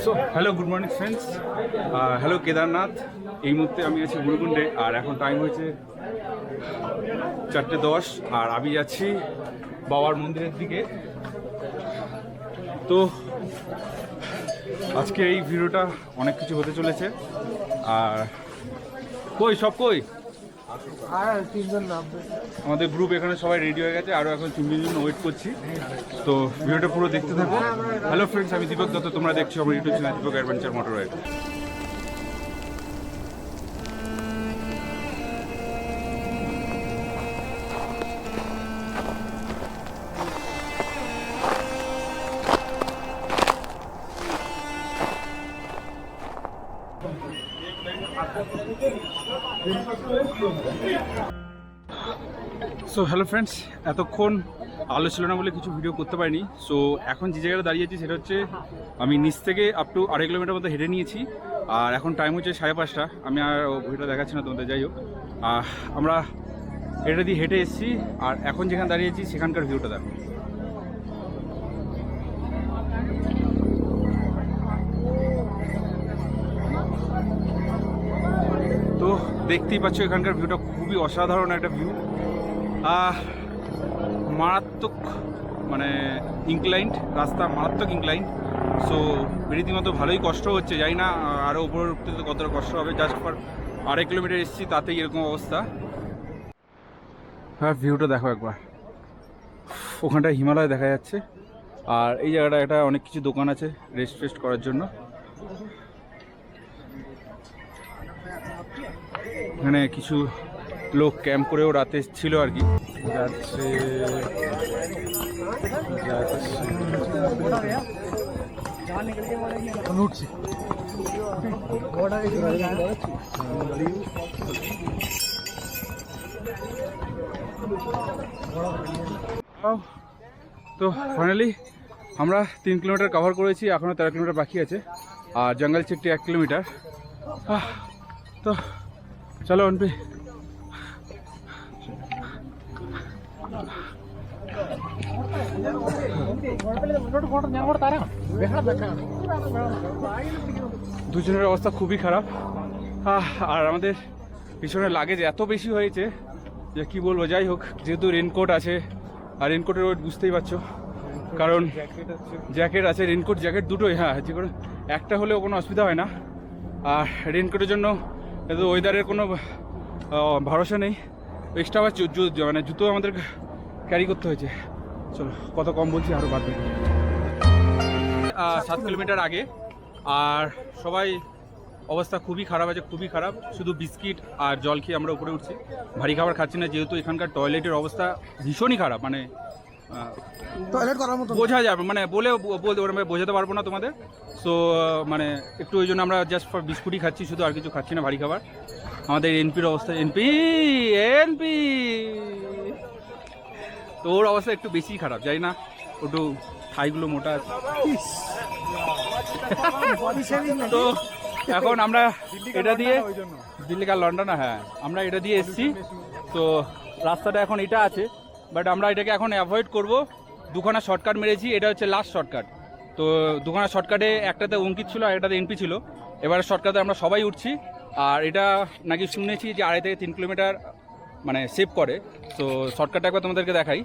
So hello, good morning friends. Hello Kedarnath. এই মুহূর্তে আমি আছি গুরুকুণ্ডে, আর এখন টাইম হয়েছে 4:10, আর আমি যাচ্ছি বাবার মন্দিরের দিকে। তো আজকে এই ভিডিওটা অনেক কিছু হতে চলেছে। আর কই আমাদের গ্রুপ এখানে সবাই রেডি হয়ে গেছে, আরও এখন 3 জন্য ওয়েট করছি। তো ভিডিওটা পুরো দেখতে থাকো। হ্যালো ফ্রেন্ডস, আমি দীপক দত্ত, তোমরা দেখছো আমার YouTube channel Deepak adventure motor ride. So hello friends, এতক্ষণ আলো ছিল না বলে কিছু ভিডিও করতে পারিনি। সো এখন যে জায়গাটা দাঁড়িয়েছি সেটা হচ্ছে আমি নিচ থেকে আপ টু 2.5 কিলোমিটার মতো হেঁটে নিয়েছি, আর এখন টাইম হচ্ছে 5:30। আমি আর ভিডিওটা দেখাচ্ছি না তোমাদের, যাই হোক আমরা এটা দিয়ে হেঁটে এসেছি, আর এখন যেখানে দাঁড়িয়েছি সেখানকার ভিউটা দেখো। তো দেখতেই পাচ্ছ এখানকার ভিউটা খুবই অসাধারণ একটা ভিউ, মারাত্মক মানে ইনক্লাইন্ড রাস্তা, মারাত্মক ইনক্লাইন্ড। সো রীতিমতো ভালোই কষ্ট হচ্ছে, জানি না আরও উপরে উঠতে তো কতটা কষ্ট হবে। জাস্ট ফর 2.5 কিলোমিটার এসেছি, তাতেই এরকম অবস্থা। হ্যাঁ, ভিউটা দেখো একবার, ওখানটায় হিমালয় দেখা যাচ্ছে, আর এই জায়গাটা একটা অনেক কিছু দোকান আছে রেস্ট ফেস্ট করার জন্য। এখানে কিছু লোক ক্যাম্প করেও রাতে ছিল আর কি। যাচ্ছে তো ফাইনালি আমরা 3 কিলোমিটার কভার করেছি, এখনও 13 কিলোমিটার বাকি আছে, আর জঙ্গল চেকটি 1 কিলোমিটার। তো চলো অনপি। দুজনের অবস্থা খুবই খারাপ, আর আমাদের পিছনে লাগেজ এত বেশি হয়েছে যে কি বলবো। যাই হোক, যেহেতু রেনকোট আছে, আর রেনকোটের ওয়েট বুঝতেই পারছো, কারণ জ্যাকেট আছে, রেনকোট জ্যাকেট দুটোই। হ্যাঁ, যে কোনো একটা হলেও কোনো অসুবিধা হয় না। আর রেনকোটের জন্য এত ওয়েদারের কোনো ভরসা নেই, এক্সট্রা আবার মানে জুতো আমাদের ক্যারি করতে হয়েছে। চলো, কত কম বলছি, আরও বাড়বে। 7 কিলোমিটার আগে, আর সবাই অবস্থা খুবই খারাপ আছে, খুবই খারাপ। শুধু বিস্কিট আর জল খেয়ে আমরা উপরে উঠছি, ভারী খাবার খাচ্ছি না, যেহেতু এখানকার টয়লেটের অবস্থা ভীষণই খারাপ। মানে টয়লেট করার মতো বোঝা যাবে, মানে বলতে বোঝাতে পারবো না তোমাদের। সো মানে একটু ওই জন্য আমরা জাস্ট ফর বিস্কুটই খাচ্ছি, শুধু আর কিছু খাচ্ছি না ভারী খাবার। আমাদের এনপির অবস্থা, এনপি তো ওর অবস্থা একটু বেশি খারাপ, যাই না, একটু থাইগুলো মোটা আছে। তো এখন আমরা এটা দিয়ে দিল্লি আর লন্ডন, হ্যাঁ আমরা এটা দিয়ে এসছি। তো রাস্তাটা এখন এটা আছে, বাট আমরা এটাকে এখন অ্যাভয়েড করব। দুখানা শর্টকাট মেরেছি, এটা হচ্ছে লাস্ট শর্টকাট। তো দুখানা শর্টকাটে একটাতে অঙ্কিত ছিল আর একটাতে এনপি ছিল। এবারে শর্টকাটে আমরা সবাই উঠছি, আর এটা নাকি শুনেছি যে 2.5 থেকে 3 কিলোমিটার মানে সেভ করে। তো শর্টকাটটা একবার তোমাদেরকে দেখাই।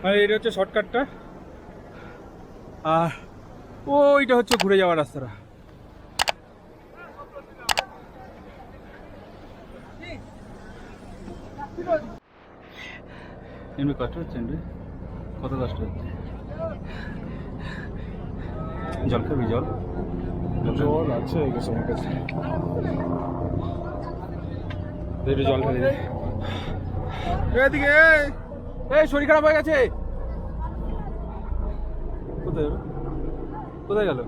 মানে এটা হচ্ছে শর্টকাটটা, আর ওইটা হচ্ছে ঘুরে যাওয়ার রাস্তাটা। এমনি কষ্ট হচ্ছে, কত কষ্ট হচ্ছে। জল খাবি? জল আছে আমার কাছে, একটু জল খাবি? এদিকে এই শরীর খারাপ হয়ে গেছে। কোথায় কোথায় গেল?